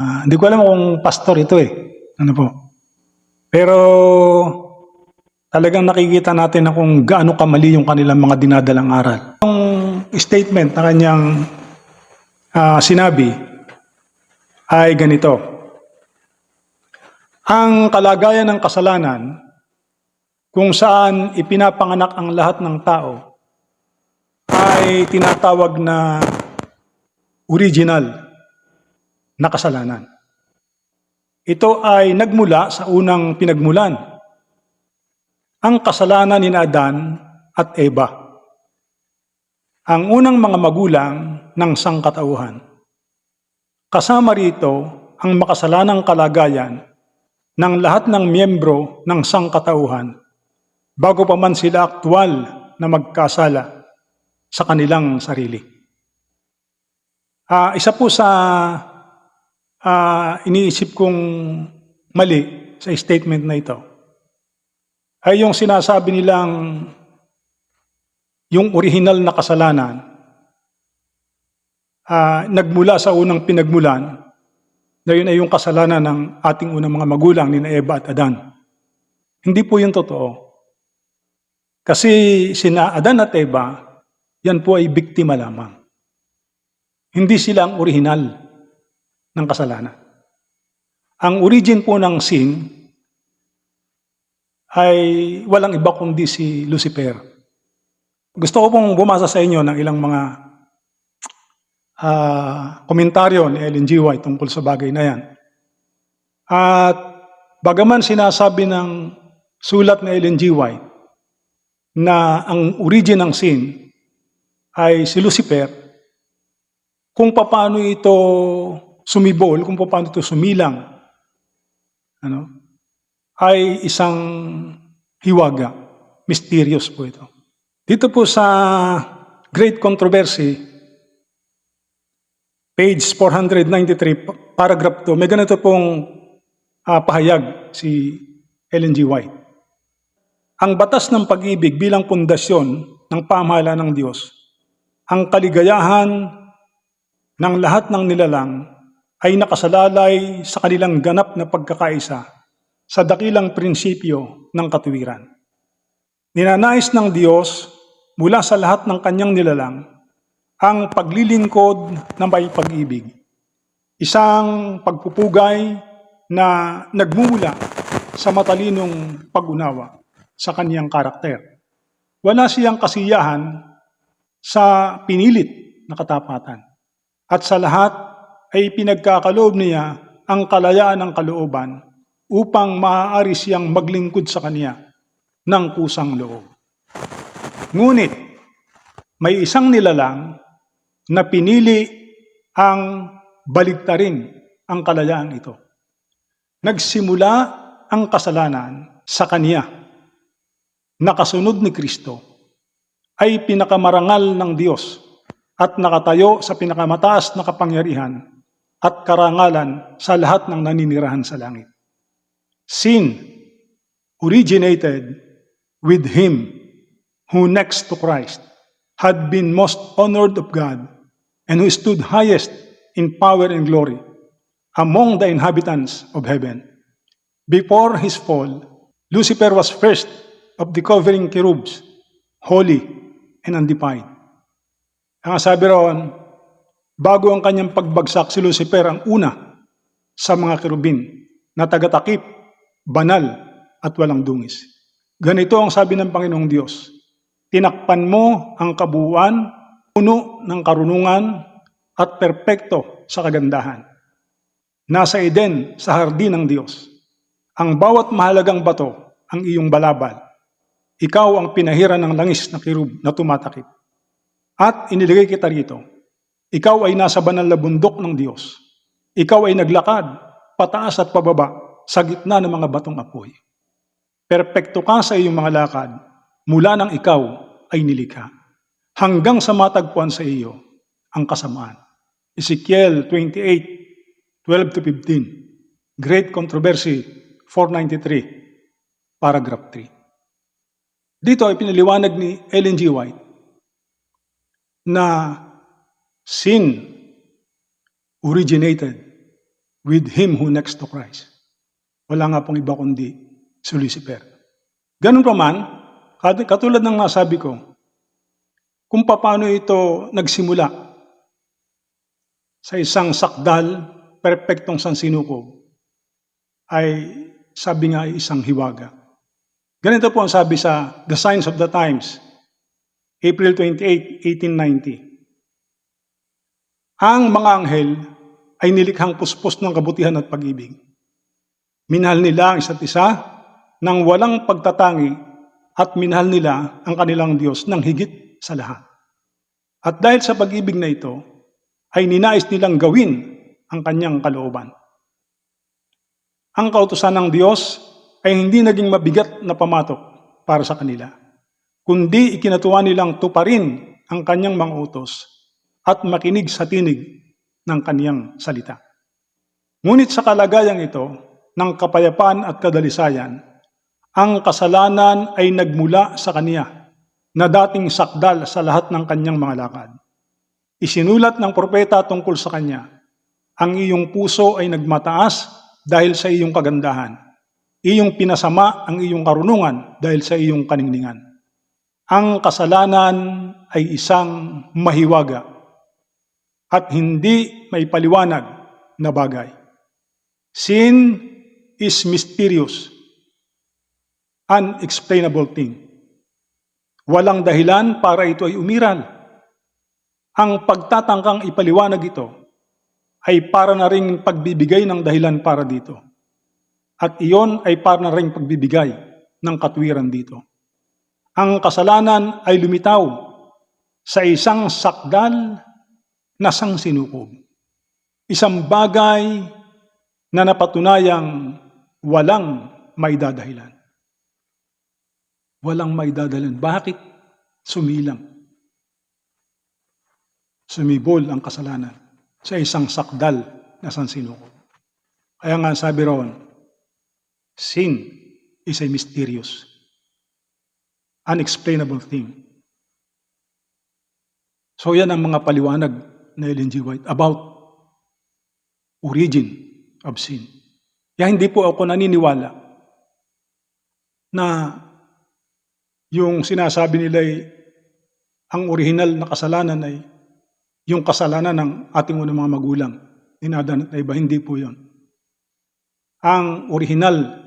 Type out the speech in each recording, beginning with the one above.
Hindi ko alam kung pastor ito eh. Ano po. Pero talagang nakikita natin na kung gaano kamali yung kanilang mga dinadalang aral. Yung statement na kanyang sinabi ay ganito. Ang kalagayan ng kasalanan kung saan ipinapanganak ang lahat ng tao ay tinatawag na original na kasalanan. Ito ay nagmula sa unang pinagmulan, ang kasalanan ni Adan at Eva, ang unang mga magulang ng sangkatauhan. Kasama rito ang makasalanang kalagayan ng lahat ng miyembro ng sangkatauhan bago pa man sila aktwal na magkasala sa kanilang sarili. Isa po sa iniisip kong mali sa statement na ito ay yung sinasabi nilang yung original na kasalanan nagmula sa unang pinagmulan na yun ay yung kasalanan ng ating unang mga magulang ni Eva at Adan. Hindi po yun totoo. Kasi sina Adan at Eva, yan po ay biktima lamang. Hindi sila ang original ng kasalanan. Ang origin po ng sin ay walang iba kundi si Lucifer. Gusto ko pong bumasa sa inyo ng ilang mga komentaryo ni Ellen G. White tungkol sa bagay na yan. At bagaman sinasabi ng sulat ni Ellen G. White na ang origin ng sin ay si Lucifer, kung paano ito sumibol, kung paano ito sumilang, ay isang hiwaga. Mysterious po ito. Dito po sa Great Controversy, page 493, paragraph 2, may ganito pong pahayag si Ellen G. White. Ang batas ng pag-ibig bilang pundasyon ng pamahalaan ng Diyos, ang kaligayahan ng lahat ng nilalang ay nakasalalay sa kanilang ganap na pagkakaisa sa dakilang prinsipyo ng katuwiran. Ninanais ng Diyos mula sa lahat ng kanyang nilalang ang paglilingkod na may pag-ibig. Isang pagpupugay na nagmumula sa matalinong pag-unawa sa kanyang karakter. Wala siyang kasiyahan sa pinilit na katapatan. At sa lahat ay pinagkakaloob niya ang kalayaan ng kalooban upang maaari siyang maglingkod sa kanya ng kusang loob. Ngunit may isang nilalang na pinili ang baligtarin ang kalayaan ito. Nagsimula ang kasalanan sa kanya. Nakasunod ni Kristo ay pinakamarangal ng Diyos at nakatayo sa pinakamataas na kapangyarihan at karangalan sa lahat ng naninirahan sa langit. Sin originated with Him who next to Christ had been most honored of God and who stood highest in power and glory among the inhabitants of heaven. Before his fall, Lucifer was first of the covering cherubs, holy and undefiled. Ang sabi roon, bago ang kanyang pagbagsak, si Lucifer ang una sa mga kerubin na tagatakip, banal at walang dungis. Ganito ang sabi ng Panginoong Diyos, tinakpan mo ang kabuuan, puno ng karunungan at perpekto sa kagandahan. Nasa Eden, sa hardin ng Diyos, ang bawat mahalagang bato ang iyong balabal. Ikaw ang pinahiran ng langis na kirub na tumatakip. At iniligay kita rito. Ikaw ay nasa banal na bundok ng Diyos. Ikaw ay naglakad, pataas at pababa, sa gitna ng mga batong apoy. Perpekto ka sa iyong mga lakad, mula nang ikaw ay nilikha. Hanggang sa matagpuan sa iyo ang kasamaan. Ezekiel 28:12-15. Great Controversy 493, paragraph 3. Dito ay pinaliwanag ni Ellen G. White na sin originated with him who next to Christ. Wala nga pong iba kundi si Lucifer. Ganun pa man, katulad ng nasabi ko, kung paano ito nagsimula sa isang sakdal, perpektong sansinukob, ay sabi nga ay isang hiwaga. Ganito po ang sabi sa The Signs of the Times, April 28, 1890. Ang mga anghel ay nilikhang puspos ng kabutihan at pag-ibig. Minahal nila ang isa't isa nang walang pagtatangi at minahal nila ang kanilang Diyos ng higit sa lahat. At dahil sa pag-ibig na ito, ay ninais nilang gawin ang kanyang kalooban. Ang kautusan ng Diyos ay hindi naging mabigat na pamatok para sa kanila, kundi ikinatuwa nilang tuparin ang kanyang mga utos at makinig sa tinig ng kaniyang salita. Ngunit sa kalagayang ito, ng kapayapaan at kadalisayan, ang kasalanan ay nagmula sa kaniya na dating sakdal sa lahat ng kanyang mga lakad. Isinulat ng propeta tungkol sa kanya, ang iyong puso ay nagmataas dahil sa iyong kagandahan. Iyong pinasama ang iyong karunungan dahil sa iyong kaningningan. Ang kasalanan ay isang mahiwaga at hindi may paliwanag na bagay. Sin is mysterious, unexplainable thing. Walang dahilan para ito ay umiral. Ang pagtatangkang ipaliwanag ito ay para na ring pagbibigay ng dahilan para dito. At iyon ay para na ring pagbibigay ng katwiran dito. Ang kasalanan ay lumitaw sa isang sakdal na sansinukob. Isang bagay na napatunayang walang maidadahilan. Walang maidadahilan. Bakit sumilang? Sumibol ang kasalanan sa isang sakdal na sansinukob. Kaya nga sabi roon, sin is a mysterious, unexplainable thing. So yan ang mga paliwanag na Ellen G. White about origin of sin. Kaya hindi po ako naniniwala na yung sinasabi nila ay ang original na kasalanan ay yung kasalanan ng ating unang mga magulang. Dinadan at iba, hindi po yun. Ang original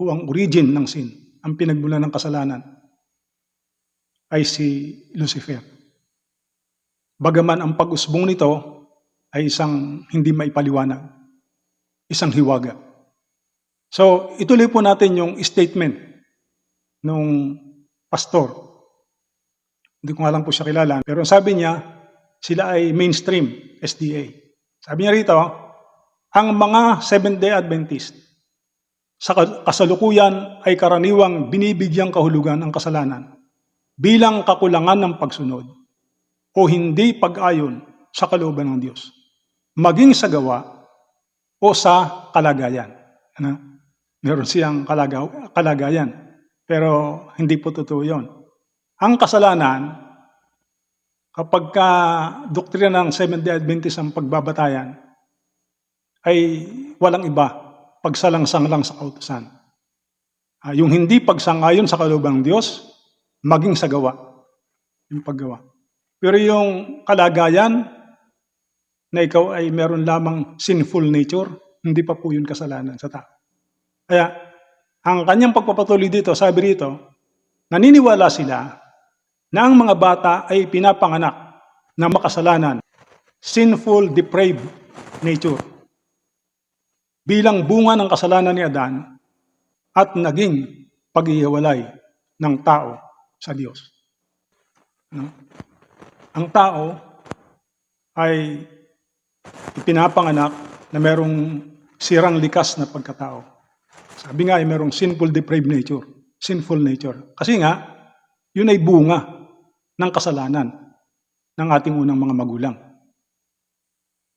o ang origin ng sin, ang pinagmulan ng kasalanan, ay si Lucifer. Bagaman ang pag-usbong nito ay isang hindi maipaliwanag, isang hiwaga. So, ituloy po natin yung statement nung pastor. Hindi ko nga lang po siya kilala, pero sabi niya, sila ay mainstream SDA. Sabi niya rito, ang mga Seventh-day Adventist sa kasalukuyan ay karaniwang binibigyang kahulugan ang kasalanan bilang kakulangan ng pagsunod o hindi pag-ayon sa kalooban ng Diyos, maging sa gawa o sa kalagayan. Meron siyang kalagayan, pero hindi po totoo yun. Ang kasalanan, kapag doktrina ng Seventh-day Adventist ang pagbabatayan, ay walang iba, pagsalangsang lang sa kautusan. Yung hindi pagsangayon sa kalooban ng Diyos, maging sa gawa, yung paggawa. Pero yung kalagayan, na ikaw ay meron lamang sinful nature, hindi pa po yun kasalanan sa tao. Kaya, ang kanyang pagpapatuloy dito, sabi rito, naniniwala sila na ang mga bata ay pinapanganak na makasalanan, sinful, depraved nature, bilang bunga ng kasalanan ni Adan at naging pag-ihiwalay ng tao sa Diyos. Ang tao ay ipinapanganak na merong sirang likas na pagkatao. Sabi nga ay merong sinful, depraved nature, sinful nature. Kasi nga, yun ay bunga ng kasalanan ng ating unang mga magulang,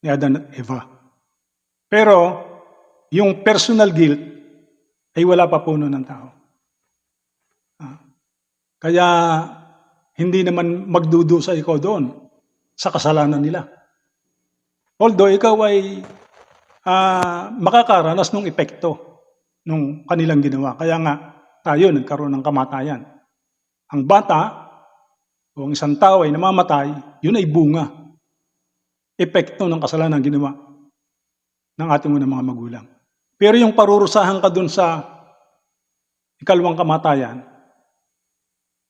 ni Adan at Eva. Pero, yung personal guilt ay wala pa po noon ng tao. Kaya, hindi naman magdudusa ikaw doon sa kasalanan nila. Although ikaw ay makakaranas ng epekto ng kanilang ginawa. Kaya nga tayo nagkaroon ng kamatayan. Ang bata o ang isang tao ay namamatay, yun ay bunga, epekto ng kasalanan ginawa ng ating unang mga magulang. Pero yung parurusahan ka dun sa ikalawang kamatayan,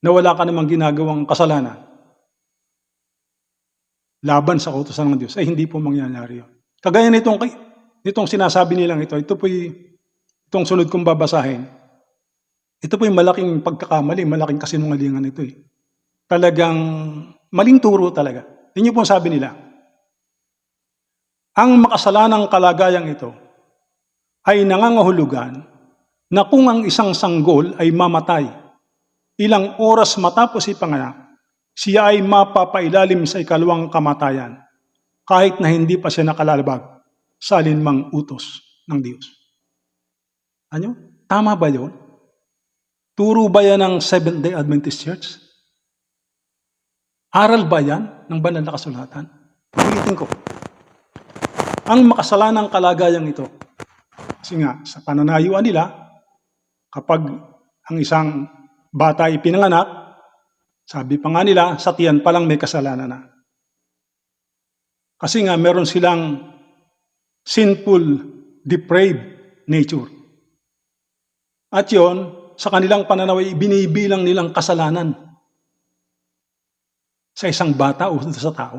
na wala ka namang ginagawang kasalanan, laban sa kautusan ng Diyos, ay hindi po mangyayari yun. Kagaya nitong sinasabi nilang itong sunod kong babasahin, ito po yung malaking pagkakamali, malaking kasinungalingan ito eh. Talagang maling turo talaga. Yun yung pong sabi nila, ang makasalanang kalagayang ito ay nangangahulugan na kung ang isang sanggol ay mamatay, ilang oras matapos ipanganak, siya ay mapapailalim sa ikalawang kamatayan kahit na hindi pa siya nakalalabag sa alinmang utos ng Diyos. Ano? Tama ba yun? Turo ba yan ng Seventh-day Adventist Church? Aral ba yan ng banal na kasulatan? Ulitin ko. Ang makasalanang kalagayang ito, kasi nga sa pananayuan nila, kapag ang isang bata ay pinanganak, sabi pa nga nila, sa tiyan pa lang may kasalanan na. Kasi nga meron silang sinful, depraved nature. At yon, sa kanilang pananaw ay binibilang nilang kasalanan sa isang bata o sa tao.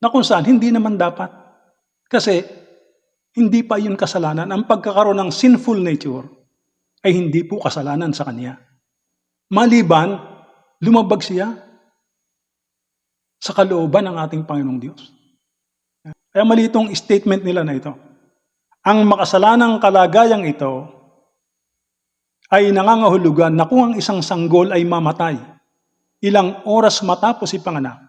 Na kung saan, hindi naman dapat. Kasi, hindi pa yun kasalanan. Ang pagkakaroon ng sinful nature ay hindi po kasalanan sa kanya. Maliban, lumabag siya sa kalooban ng ating Panginoong Diyos. Kaya mali itong statement nila na ito. Ang makasalanang kalagayang ito ay nangangahulugan na kung ang isang sanggol ay mamatay, ilang oras matapos ipanganak,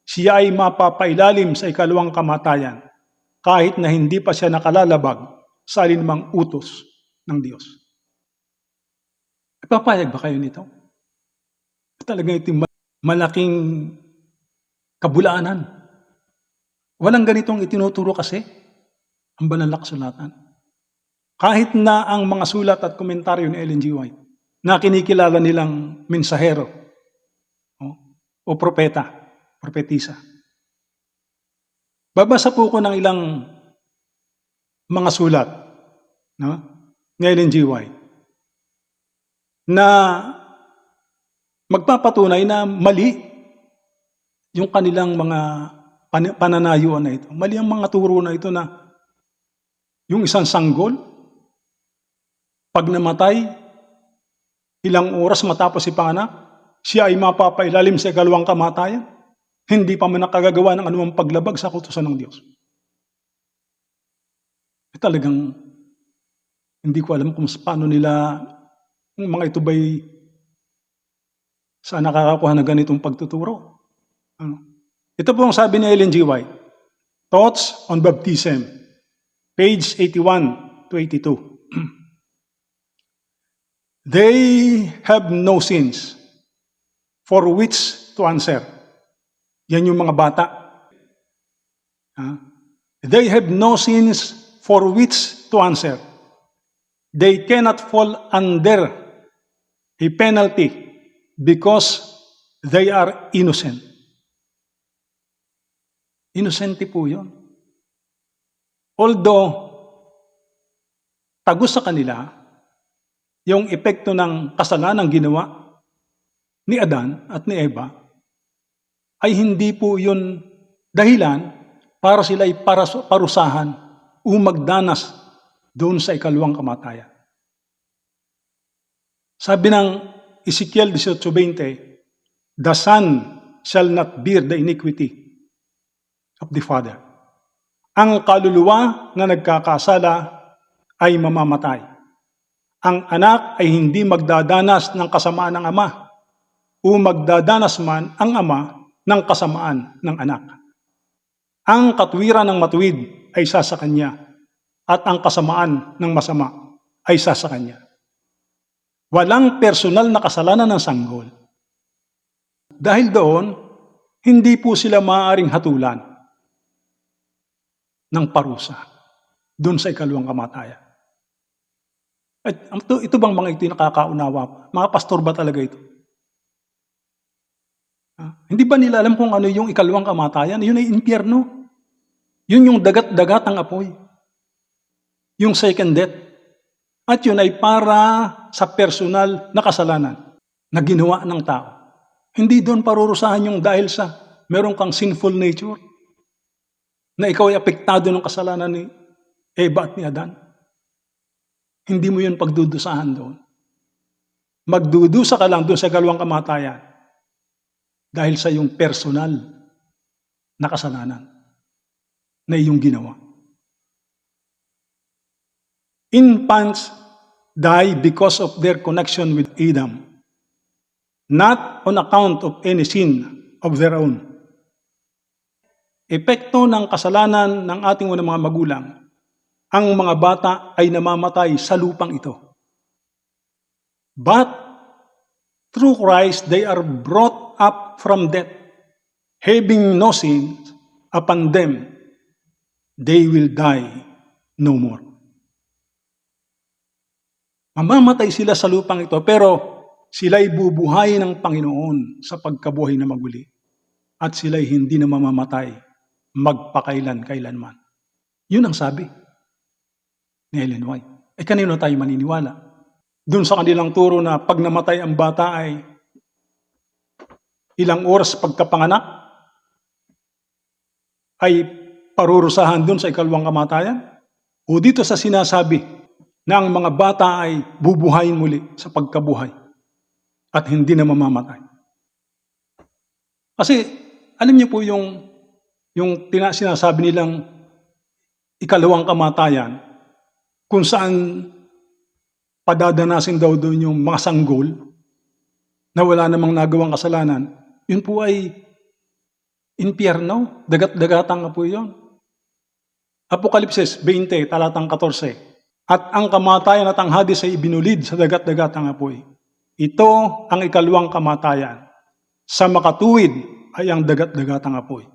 siya ay mapapailalim sa ikalawang kamatayan kahit na hindi pa siya nakalalabag sa alinmang utos ng Diyos. Papayag ba kayo nito? Talaga ito malaking kabulaanan. Walang ganitong itinuturo kasi ang banal na kasulatan. Kahit na ang mga sulat at komentaryo ni Ellen G. White na kinikilala nilang mensahero o propetisa. Babasa po ko ng ilang mga sulat ni Ellen G. White na magpapatunay na mali yung kanilang mga pananayuan na ito. Mali ang mga turo na ito na yung isang sanggol, pag namatay, ilang oras matapos ipanganak, siya ay mapapailalim sa ikalawang kamatayan. Hindi pa man nakagagawa ng anumang paglabag sa kautusan ng Diyos. Talagang hindi ko alam kung paano nila, yung mga ito ba'y saan nakakakuha na ganitong pagtuturo. Ito po ang sabi ni Ellen G. White, Thoughts on Baptism, page 81 to 82. They have no sins for which to answer. Yan yung mga bata. They have no sins for which to answer. They cannot fall under a penalty because they are innocent. Inosente po yun. Although, tagos sa kanila, yung epekto ng kasalanang ginawa ni Adan at ni Eva, ay hindi po yun dahilan para sila ay parusahan o magdanas doon sa ikalawang kamatayan. Sabi ng Ezekiel 18:20, the son shall not bear the iniquity of the father. Ang kaluluwa na nagkakasala ay mamamatay. Ang anak ay hindi magdadanas ng kasamaan ng ama o magdadanas man ang ama ng kasamaan ng anak. Ang katwiran ng matuwid ay isa sa kanya at ang kasamaan ng masama ay isa sa kanya. Walang personal na kasalanan ng sanggol. Dahil doon, hindi po sila maaaring hatulan ng parusa. doon sa ikalawang kamatayan. At ito bang mga ito yung nakakaunawa? Mga pastor ba talaga ito? Hindi ba nila alam kung ano yung ikalawang kamatayan? Yun ay impyerno. Yun yung dagat-dagatang apoy. Yung second death. At yun ay para sa personal na kasalanan na ginawa ng tao. Hindi doon parurusahan yung dahil sa meron kang sinful nature na ikaw ay apektado ng kasalanan ni Eva at ni Adan. Hindi mo yun pagdudusahan doon. Magdudusa ka lang doon sa ikalawang kamatayan dahil sa yung personal na kasalanan na iyong ginawa. Infants die because of their connection with Adam, not on account of any sin of their own. Epekto ng kasalanan ng ating unang mga magulang, ang mga bata ay namamatay sa lupang ito. But through Christ, they are brought up from death, having no sin upon them, they will die no more. Mamamatay sila sa lupang ito, pero sila'y bubuhay ng Panginoon sa pagkabuhay na maguli. At sila'y hindi na mamamatay magpakailan-kailanman. Yun ang sabi ni Ellen White. Kanino tayo maniniwala? Doon sa kanilang turo na pag namatay ang bata ay ilang oras pagkapanganak ay parurusahan doon sa ikalawang kamatayan? O dito sa sinasabi na ang mga bata ay bubuhayin muli sa pagkabuhay at hindi na mamamatay. Kasi alam niyo po yung sinasabi nilang ikalawang kamatayan kung saan padadanasin daw doon yung mga sanggol na wala namang nagawang kasalanan, yun po ay impyerno, dagat-dagatang po yun. Apokalipsis 20, talatang 14. At ang kamatayan at ang Hades ay ibinulid sa dagat-dagatang apoy. Ito ang ikalawang kamatayan. Sa makatuwid ay ang dagat-dagatang apoy.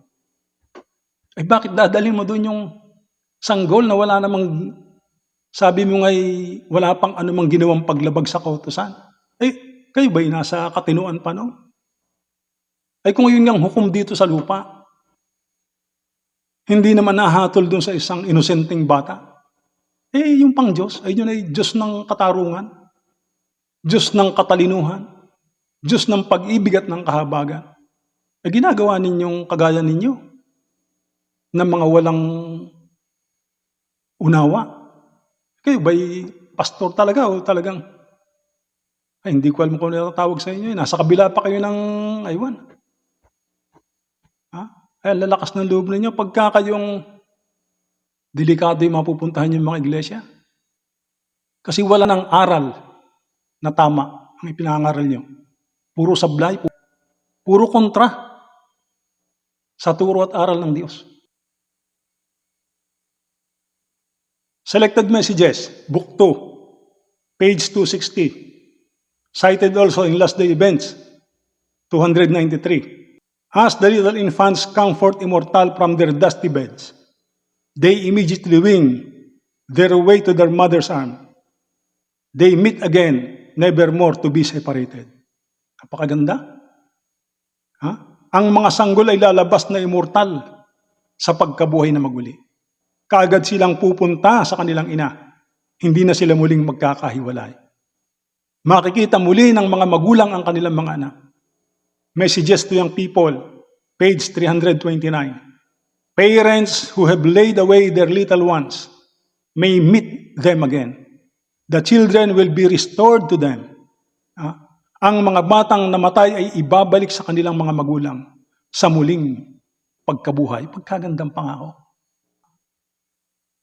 Bakit dadalhin mo doon yung sanggol na wala namang, sabi mo nga'y wala pang anumang ginawang paglabag sa kautusan? Kayo ba'y nasa katinuan pa no? Kung yun yung hukom dito sa lupa, hindi naman nahatol doon sa isang inosenteng bata. Yung pang Diyos, yun ay Diyos ng katarungan, Diyos ng katalinuhan, Diyos ng pag-ibig at ng kahabagan. Ginagawa ninyong kagaya ninyo ng mga walang unawa. Kayo ba'y pastor talaga o talagang, hindi ko alam kung ano tawag sa inyo. Nasa kabila pa kayo ng aywan. Lalakas ng loob ninyo pagka kayong delikado yung mapupuntahan yung mga iglesia. Kasi wala ng aral na tama ang ipinangaral nyo. Puro sablay, puro kontra sa turo at aral ng Diyos. Selected Messages, Book 2, page 260. Cited also in Last Day Events, 293. As the little infants come forth immortal from their dusty beds, they immediately wing their way to their mother's arm. They meet again, nevermore to be separated. Napakaganda. Ang mga sanggol ay lalabas na immortal sa pagkabuhay na maguli. Kaagad silang pupunta sa kanilang ina. Hindi na sila muling magkakahiwalay. Makikita muli ng mga magulang ang kanilang mga anak. Messages to Young People, page 329. Parents who have laid away their little ones may meet them again. The children will be restored to them. Ang mga batang namatay ay ibabalik sa kanilang mga magulang sa muling pagkabuhay. Pagkagandang pangako.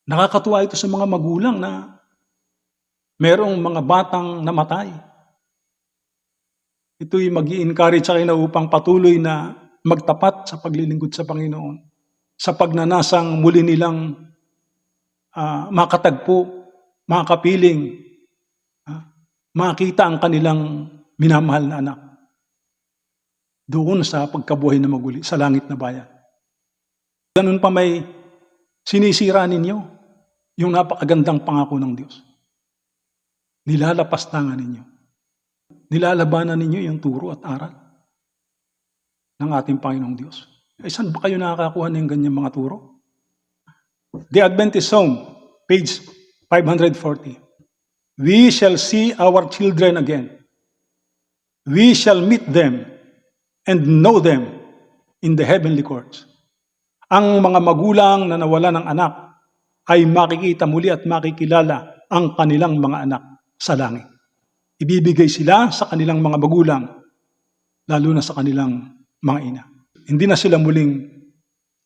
Nakakatuwa ito sa mga magulang na merong mga batang namatay. Ito'y mag-i-encourage sa kanila upang patuloy na magtapat sa paglilingkod sa Panginoon. Sa pagnanasang muli nilang makatagpo, makapiling, makita ang kanilang minamahal na anak doon sa pagkabuhay na maguli, sa langit na bayan. Ganun pa may sinisira ninyo yung napakagandang pangako ng Diyos. Nilalapastangan ninyo. Nilalabanan ninyo yung turo at aral ng ating Panginoong Diyos. Saan ba kayo nakakakuha ng ganyang mga turo? The Adventist Home, page 540. We shall see our children again. We shall meet them and know them in the heavenly courts. Ang mga magulang na nawala ng anak ay makikita muli at makikilala ang kanilang mga anak sa langit. Ibibigay sila sa kanilang mga magulang, lalo na sa kanilang mga ina. Hindi na sila muling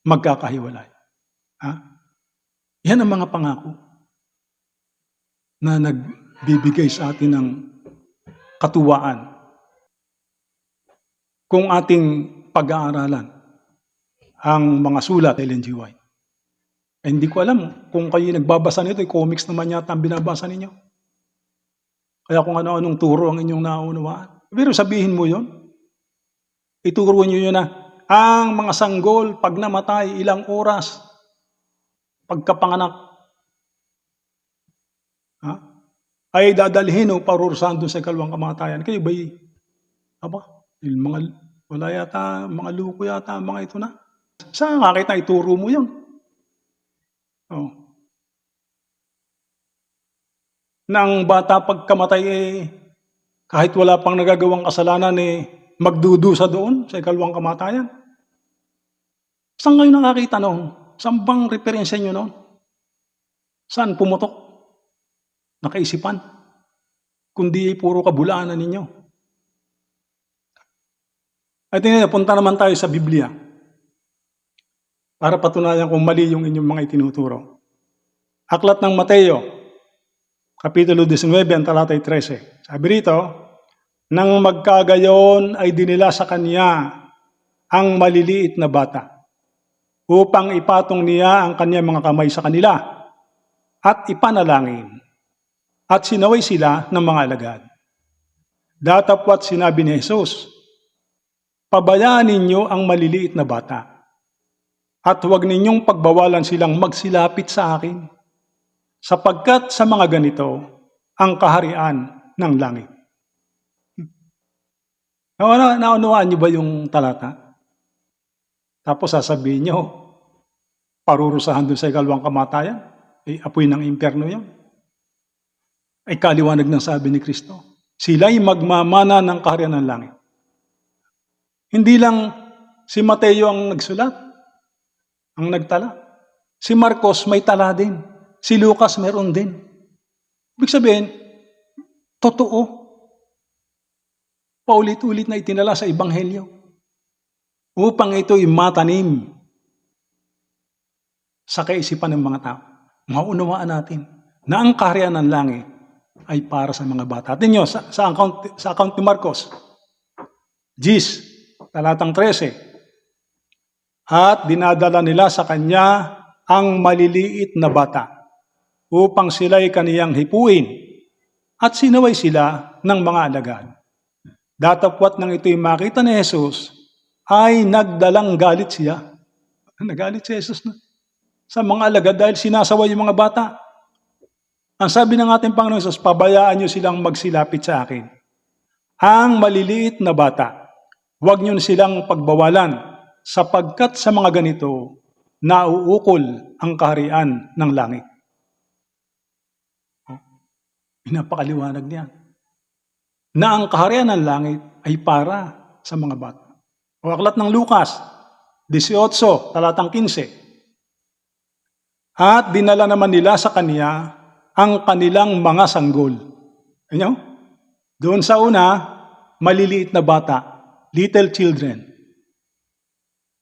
magkakahiwalay. Yan ang mga pangako na nagbibigay sa atin ng katuwaan kung ating pag-aaralan ang mga sulat ni Ellen G. White. Hindi ko alam kung kayo nagbabasa nito, comics naman yata ang binabasa ninyo. Kaya kung ano-anong turo ang inyong naunawaan. Pero sabihin mo yon, ituro nyo yun na ang mga sanggol pag namatay ilang oras pagkapanganak ay dadalhin o parurusahan doon sa ikalawang kamatayan. Kayo ba'y, wala yata, mga luko yata, mga ito na. Saan nga kita ituro mo yun? Nang bata pagkamatay kahit wala pang nagagawang kasalanan magdudusa doon sa ikalawang kamatayan. Saan kayo nakakita noon? Saan bang referensya nyo noon? Saan pumutok? Nakaisipan? Kundi puro kabulaanan ninyo. At punta naman tayo sa Biblia para patunayan kung mali yung inyong mga itinuturo. Aklat ng Mateo, Kapitulo 19, talatay 13. Sabi rito, nang magkagayon ay dinila sa kanya ang maliliit na bata upang ipatong niya ang kanyang mga kamay sa kanila at ipanalangin. At sinaway sila ng mga alagad. Datapwat sinabi ni Jesus, pabayaan ninyo ang maliliit na bata at huwag ninyong pagbawalan silang magsilapit sa akin, sapagkat sa mga ganito ang kaharian ng langit. Naunawaan niyo ba yung talata? Tapos sasabihin niyo, parurusahan doon sa ikalawang kamatayan, apoy ng impyerno yan. Ay kaliwanag ng sabi ni Kristo, sila'y magmamana ng kaharian ng langit. Hindi lang si Mateo ang nagsulat, ang nagtala. Si Marcos may tala din. Si Lucas meron din. Ibig sabihin, totoo. Paulit-ulit na itinala sa Ebanghelyo upang ito'y matanim sa kaisipan ng mga tao. Maunawaan natin na ang kaharian ng langit ay para sa mga bata. Tingnan nyo, sa account ni Marcos, Gis, talatang 13, at dinadala nila sa kanya ang maliliit na bata upang sila'y kaniyang hipuin at sinaway sila ng mga alagad. Datapwat nang ito'y makita ni Jesus, ay nagdalang galit siya. Nagalit si Jesus sa mga alagad dahil sinasaway yung mga bata. Ang sabi ng ating Panginoon Jesus, pabayaan nyo silang magsilapit sa akin. Ang maliliit na bata, huwag nyo silang pagbawalan, sapagkat sa mga ganito, nauukol ang kaharian ng langit. Pinapakaliwanag niya na ang kaharian ng langit ay para sa mga bata. O aklat ng Lucas, 18, talatang 15. At dinala naman nila sa kanya ang kanilang mga sanggol. Ano? Doon sa una, maliliit na bata, little children.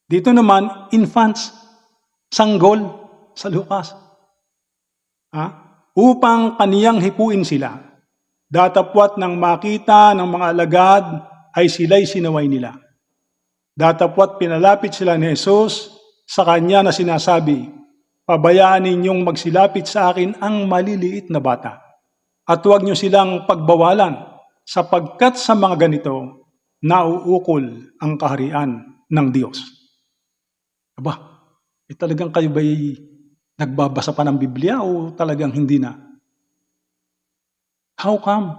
Dito naman, infants, sanggol sa Lucas. Upang kaniyang hipuin sila. Datapwat nang makita ng mga alagad ay sila'y sinaway nila. Datapwat pinalapit sila ni Jesus sa kanya na sinasabi, pabayaan ninyong magsilapit sa akin ang maliliit na bata. At huwag niyo silang pagbawalan, sapagkat sa mga ganito, nauukol ang kaharian ng Diyos. Talagang kayo ba'y Nagbabasa pa ng Biblia o talagang hindi na? How come?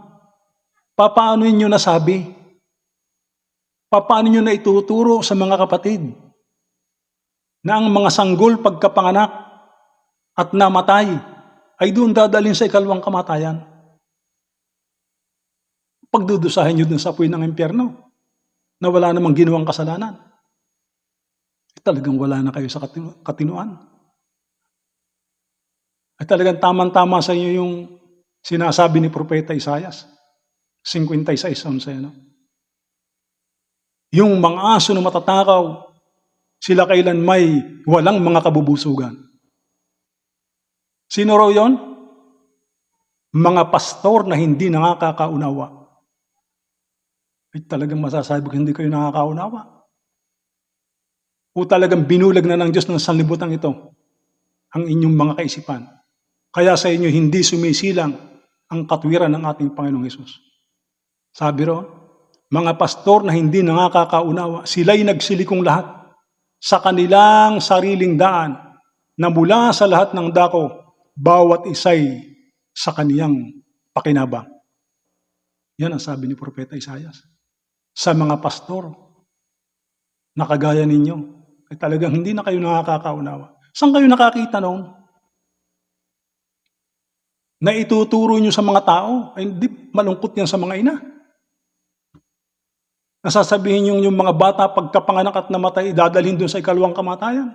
Papaano ninyo nasabi? Papaano nyo na ituturo sa mga kapatid na ang mga sanggol pagkapanganak at namatay ay doon dadalhin sa ikalawang kamatayan? Pagdudusahin nyo dun sa apoy ng impyerno na wala namang ginawang kasalanan. Talagang wala na kayo sa katinuan. Ay talagang tamang-tama sa inyo yung sinasabi ni Propeta Isaias, 56:11, no? Yung mga aso na matatakaw, sila kailan may walang mga kabubusugan. Sino raw yun? Mga pastor na hindi nakakaunawa. Ay talagang masasabi ko hindi kayo nakakaunawa. O talagang binulag na ng Diyos ng sanlibutan ito ang inyong mga kaisipan. Kaya sa inyo hindi sumisilang ang katwiran ng ating Panginoong Hesus. Sabi ro, mga pastor na hindi nakakaunawa, sila'y nagsilikong lahat sa kanilang sariling daan na mula sa lahat ng dako, bawat isa'y sa kaniyang pakinabang. Yan ang sabi ni Propeta Isaias. Sa mga pastor na kagaya ninyo, ay talagang hindi na kayo nakakaunawa. Saan kayo nakakita noon? Na ituturo nyo sa mga tao, ay hindi malungkot yan sa mga ina. Nasasabihin yung mga bata pagkapanganak at namatay, dadalhin doon sa ikalawang kamatayan.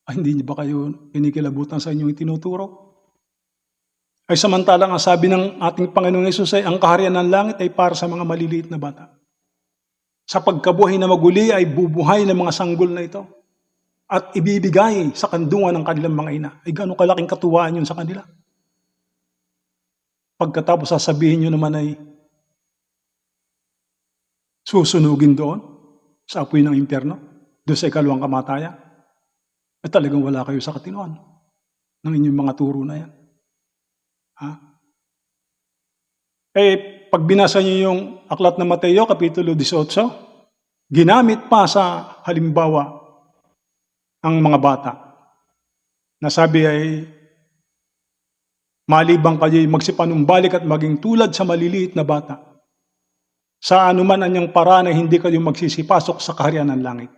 Ay, hindi niyo ba kayo kinikilabutan sa inyong itinuturo? Ay samantalang ang sabi ng ating Panginoong Hesus ay ang kaharian ng langit ay para sa mga maliliit na bata. Sa pagkabuhay na maguli ay bubuhay ng mga sanggol na ito at ibibigay sa kandungan ng kanilang mga ina. Ay gano'ng kalaking katuwaan yun sa kanila. Pagkatapos sasabihin nyo naman ay susunugin doon sa apoy ng impyerno, doon sa ikalawang kamatayan, at talagang wala kayo sa katinuan ng inyong mga turo na yan. Ha? Pag binasa niyo yung aklat ng Mateo, Kapitulo 18, ginamit pa sa halimbawa ang mga bata. Nasabi ay, malibang kayo'y magsipanumbalik at maging tulad sa maliliit na bata. Sa anuman anyang paraan ay hindi kayo magsisipasok sa kaharian ng langit.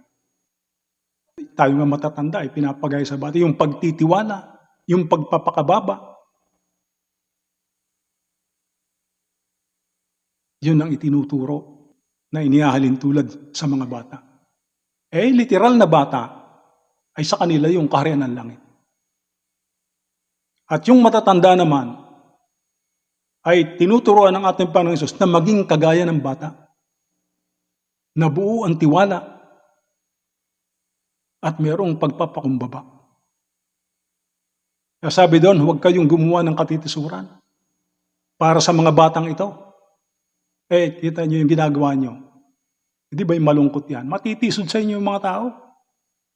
Tayo nga matatanda ay pinapagaya sa bata. Yung pagtitiwala, yung pagpapakababa, yun ang itinuturo na inihahalin tulad sa mga bata. Literal na bata ay sa kanila yung kaharian ng langit. At yung matatanda naman ay tinuturuan ng ating Panginoong Hesus na maging kagaya ng bata, na buo ang tiwala at mayroong pagpapakumbaba. Kaya sabi doon, huwag kayong gumawa ng katitisuran para sa mga batang ito. Kita nyo yung ginagawa nyo. Hindi ba yung malungkot yan? Matitisod sa inyo yung mga tao.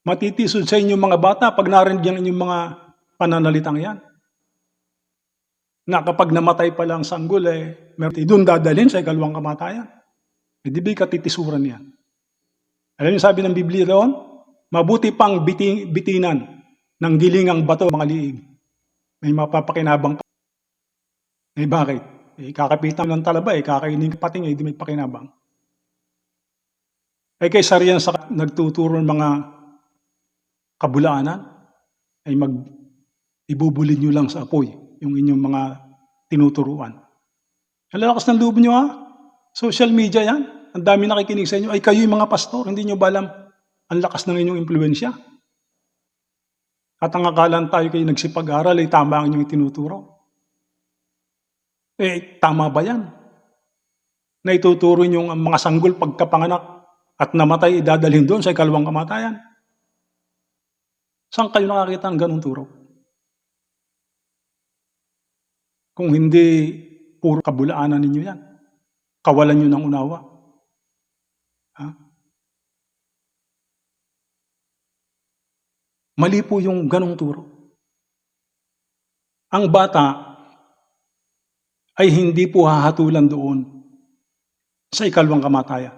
Matitisod sa inyo yung mga bata pag narinig yan yung mga pananalitang yan. Na kapag namatay pa lang sanggol, doon dadalhin sa ikalawang kamatayan. Di ba katitisuran yan? Alam niyo sabi ng Biblia doon? Mabuti pang bitinan ng gilingang bato mga liig. May mapapakinabang pa. Bakit? Kakapitan ng talaba, kakainin pating, di may pakinabang. Kaysa riyan sa nagtuturo ng mga kabulaanan, ay ibubulid nyo lang sa apoy yung inyong mga tinuturuan. Ang lalakas ng loob nyo, ha? Social media yan. Ang dami nakikinig sa inyo. Ay kayo yung mga pastor, hindi nyo ba alam ang lakas ng inyong impluensya? At ang akalan tayo kayo nagsipag-aral ay tama ang inyong tinuturo. Tama ba yan? Na ituturo nyo ang mga sanggol pagkapanganak at namatay idadalhin doon sa ikalawang kamatayan? Saan kayo nakakita ng ganung turo? Kung hindi puro kabulaanan ninyo yan, kawalan nyo ng unawa. Ha? Mali po yung ganung turo. Ang bata ay hindi po hahatulan doon sa ikalawang kamatayan.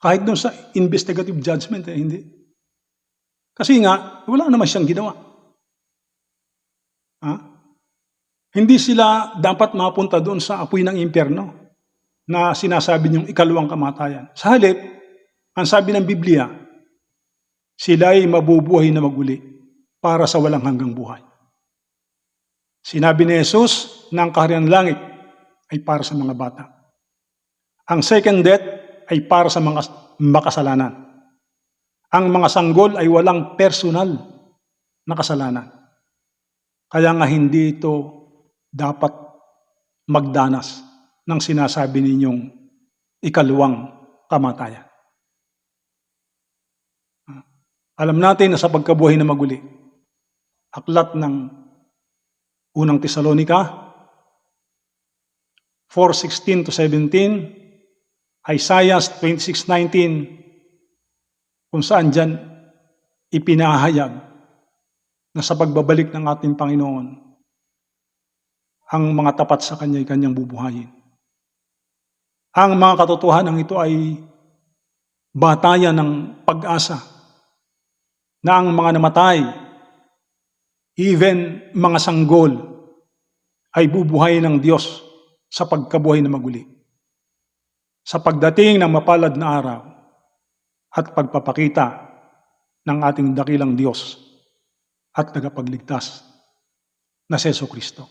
Kahit doon sa investigative judgment, hindi. Kasi nga, wala naman siyang ginawa. Ha? Hindi sila dapat mapunta doon sa apoy ng impyerno na sinasabi niyong ikalawang kamatayan. Sa halip, ang sabi ng Biblia, sila ay mabubuhay na maguli para sa walang hanggang buhay. Sinabi ni Jesus na ang kaharian ng langit ay para sa mga bata. Ang second death ay para sa mga makasalanan. Ang mga sanggol ay walang personal na kasalanan. Kaya nga hindi ito dapat magdanas ng sinasabi ninyong ikalawang kamatayan. Alam natin na sa pagkabuhay na maguli, aklat ng unang Tesalonica 4:16 to 17, Isaiah 26:19, kung saan dyan ipinahayag na sa pagbabalik ng ating Panginoon, ang mga tapat sa Kanya ay Kanyang bubuhayin. Ang mga katotohanan ito ay batayan ng pag-asa na ang mga namatay, even mga sanggol, ay bubuhayin ng Diyos sa pagkabuhay na maguli. Sa pagdating ng mapalad na araw at pagpapakita ng ating dakilang Diyos at tagapagligtas na si Jesucristo.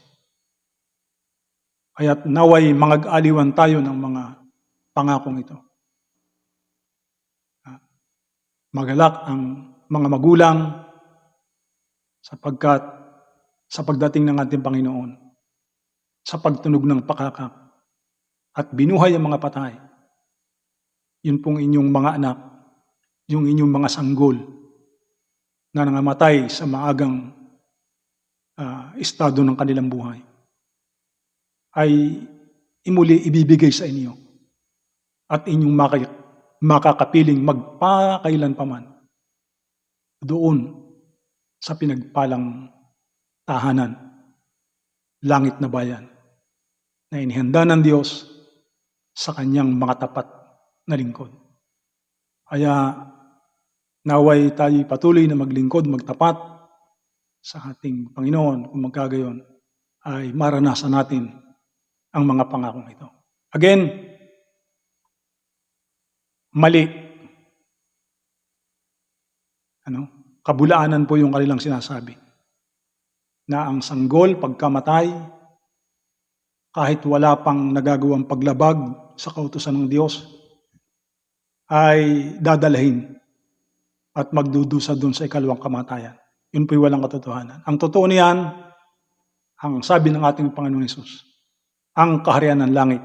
Kaya't naway mangag-aliwan tayo ng mga pangakong ito. Magalak ang mga magulang sapagkat sa pagdating ng ating Panginoon, sa pagtunog ng pakakak at binuhay ang mga patay, yun pong inyong mga anak, yung inyong mga sanggol na nangamatay sa maagang estado ng kanilang buhay, ay imuli ibibigay sa inyo at inyong makakapiling magpakailan paman doon sa pinagpalang tahanan, langit na bayan na inihanda ng Diyos sa Kanyang mga tapat na lingkod. Kaya naway tayo patuloy na maglingkod, magtapat sa ating Panginoon, kung magkagayon ay maranasan natin ang mga pangakong ito. Again, mali. Kabulaanan po yung kanilang sinasabi na ang sanggol pagkamatay, kahit wala pang nagagawang paglabag sa kautusan ng Diyos, ay dadalhin at magdudusa doon sa ikalawang kamatayan. Yun po'y walang katotohanan. Ang totoo niyan, ang sabi ng ating Panginoon Hesus, ang kaharian ng langit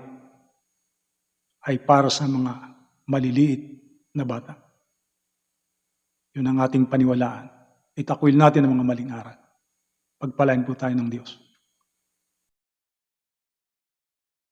ay para sa mga maliliit na bata. Yun ang ating paniwalaan. Itakwil natin ang mga maling aral. Pagpalain po tayo ng Diyos.